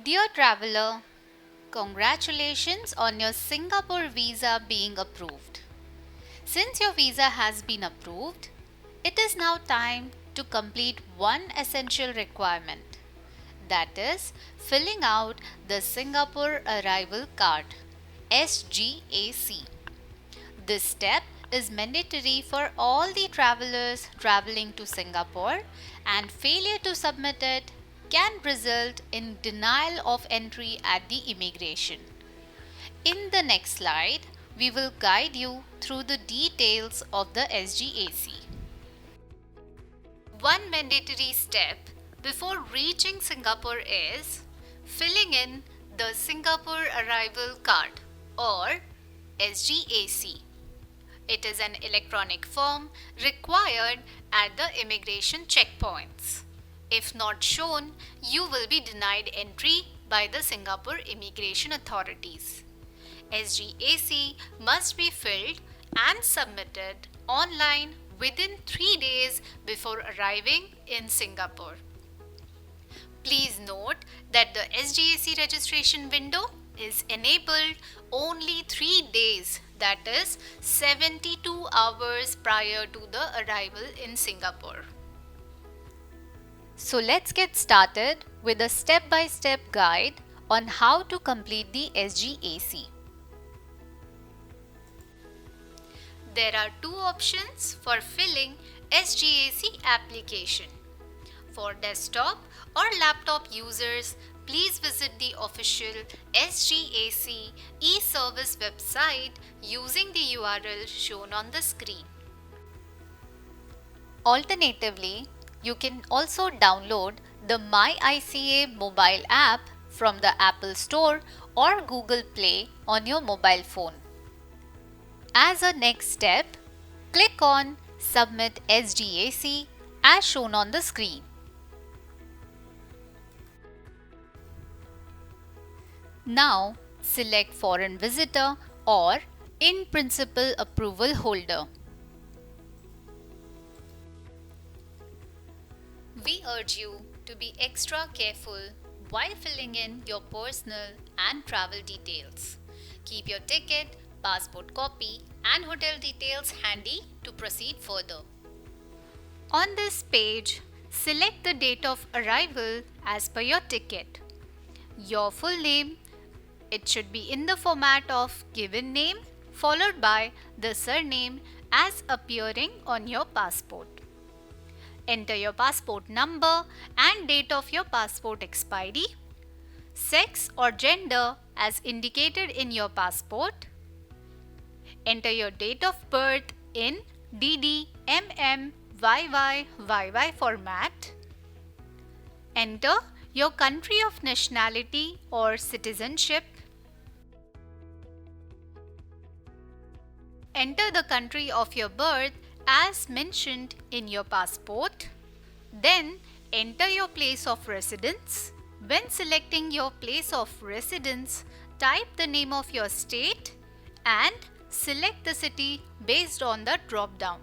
Dear traveler, congratulations on your Singapore visa being approved. Since your visa has been approved, it is now time to complete one essential requirement, that is, filling out the Singapore Arrival Card SGAC. This step is mandatory for all the travelers traveling to Singapore, and failure to submit it can result in denial of entry at the immigration. In the next slide, we will guide you through the details of the SGAC. One mandatory step before reaching Singapore is filling in the Singapore Arrival Card or SGAC. It is an electronic form required at the immigration checkpoints. If not shown, you will be denied entry by the Singapore immigration authorities. SGAC must be filled and submitted online within 3 days before arriving in Singapore. Please note that the SGAC registration window is enabled only 3 days, that is 72 hours prior to the arrival in Singapore. So let's get started with a step-by-step guide on how to complete the SGAC. There are two options for filling SGAC application. For desktop or laptop users, please visit the official SGAC e-service website using the URL shown on the screen. Alternatively, you can also download the MyICA mobile app from the Apple Store or Google Play on your mobile phone. As a next step, click on Submit SGAC as shown on the screen. Now, select Foreign Visitor or In Principle Approval Holder. We urge you to be extra careful while filling in your personal and travel details. Keep your ticket, passport copy, and hotel details handy to proceed further. On this page, select the date of arrival as per your ticket. Your full name. It should be in the format of given name followed by the surname as appearing on your passport. Enter your passport number and date of your passport expiry, sex or gender as indicated in your passport. Enter your date of birth in DD, MM, YY format. Enter your country of nationality or citizenship. Enter the country of your birth as mentioned in your passport. Then enter your place of residence. When selecting your place of residence, type the name of your state and select the city based on the drop-down.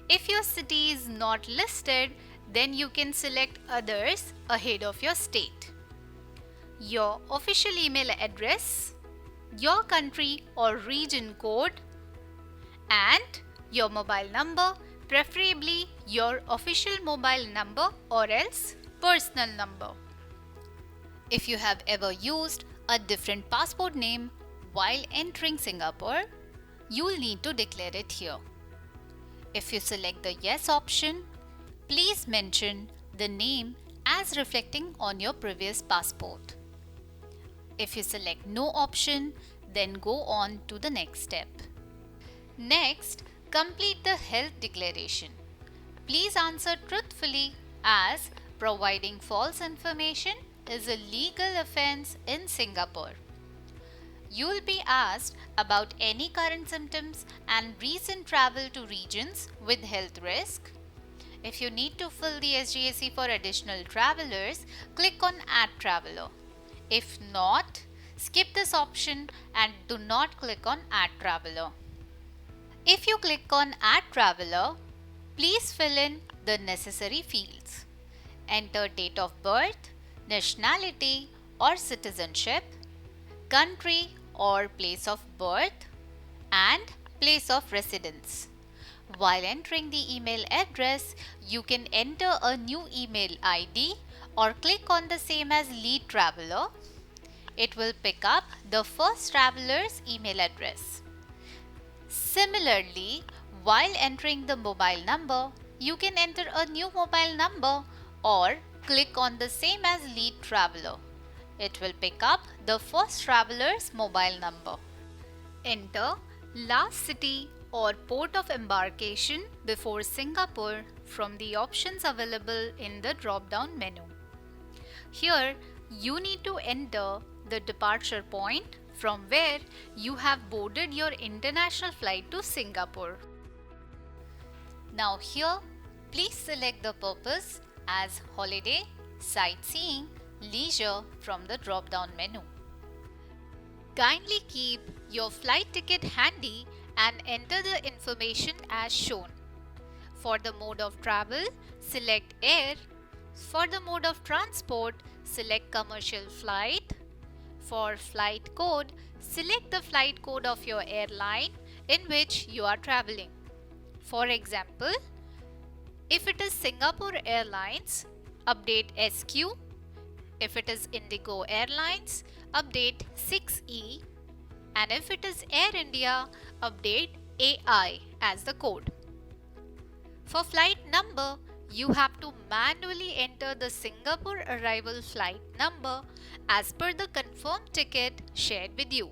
If your city is not listed, then you can select others ahead of your state. Your official email address, your country or region code, and your mobile number, preferably your official mobile number or else personal number. If you have ever used a different passport name while entering Singapore, you will need to declare it here. If you select the Yes option, please mention the name as reflecting on your previous passport. If you select No option, then go on to the next step. Next, complete the health declaration. Please answer truthfully as providing false information is a legal offense in Singapore. You will be asked about any current symptoms and recent travel to regions with health risk. If you need to fill the SGAC for additional travelers, click on Add Traveler. If not, skip this option and do not click on Add Traveler. If you click on Add Traveler, please fill in the necessary fields. Enter date of birth, nationality, or citizenship, country or place of birth, and place of residence. While entering the email address, you can enter a new email ID or click on the same as lead traveler. It will pick up the first traveler's email address. Similarly, while entering the mobile number, you can enter a new mobile number or click on the same as lead traveler. It will pick up the first traveler's mobile number. Enter last city or port of embarkation before Singapore from the options available in the drop-down menu. Here, you need to enter the departure point from where you have boarded your international flight to Singapore. Now here, please select the purpose as holiday, sightseeing, leisure from the drop-down menu. Kindly keep your flight ticket handy and enter the information as shown. For the mode of travel, select air. For the mode of transport, select commercial flight. For flight code, select the flight code of your airline in which you are traveling. For example, if it is Singapore Airlines, update SQ. If it is Indigo Airlines, update 6E. And if it is Air India, update AI as the code. For flight number, you have to manually enter the Singapore arrival flight number as per the confirmed ticket shared with you.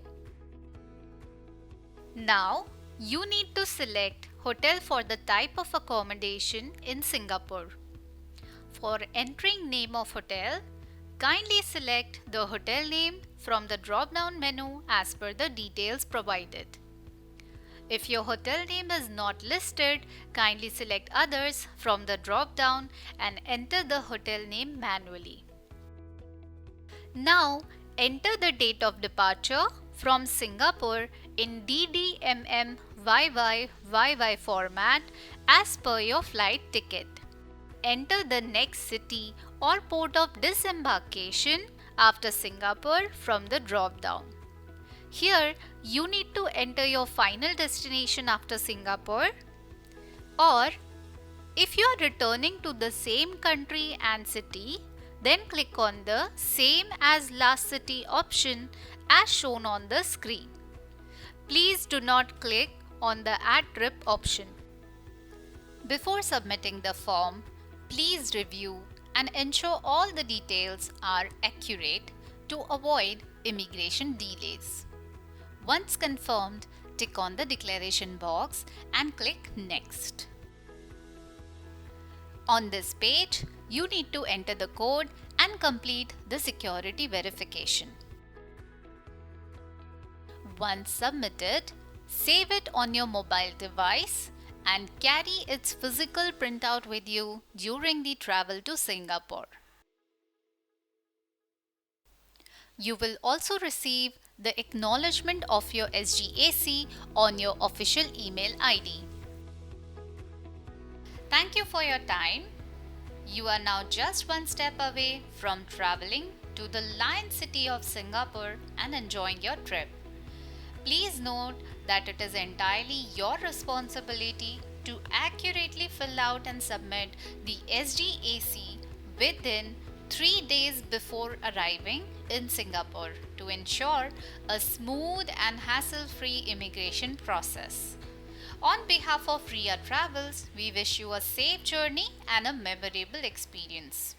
Now, you need to select hotel for the type of accommodation in Singapore. For entering name of hotel, kindly select the hotel name from the drop-down menu as per the details provided. If your hotel name is not listed, kindly select others from the drop-down and enter the hotel name manually. Now, enter the date of departure from Singapore in DDMM-YY format as per your flight ticket. Enter the next city or port of disembarkation after Singapore from the drop-down. Here, you need to enter your final destination after Singapore, or if you are returning to the same country and city, then click on the same as last city option as shown on the screen. Please do not click on the add trip option. Before submitting the form, please review and ensure all the details are accurate to avoid immigration delays. Once confirmed, tick on the declaration box and click Next. On this page, you need to enter the code and complete the security verification. Once submitted, save it on your mobile device and carry its physical printout with you during the travel to Singapore. You will also receive the acknowledgement of your SGAC on your official email ID. Thank you for your time. You are now just one step away from traveling to the Lion City of Singapore and enjoying your trip. Please note that it is entirely your responsibility to accurately fill out and submit the SGAC within 3 days before arriving in Singapore to ensure a smooth and hassle-free immigration process. On behalf of Ria Travels, we wish you a safe journey and a memorable experience.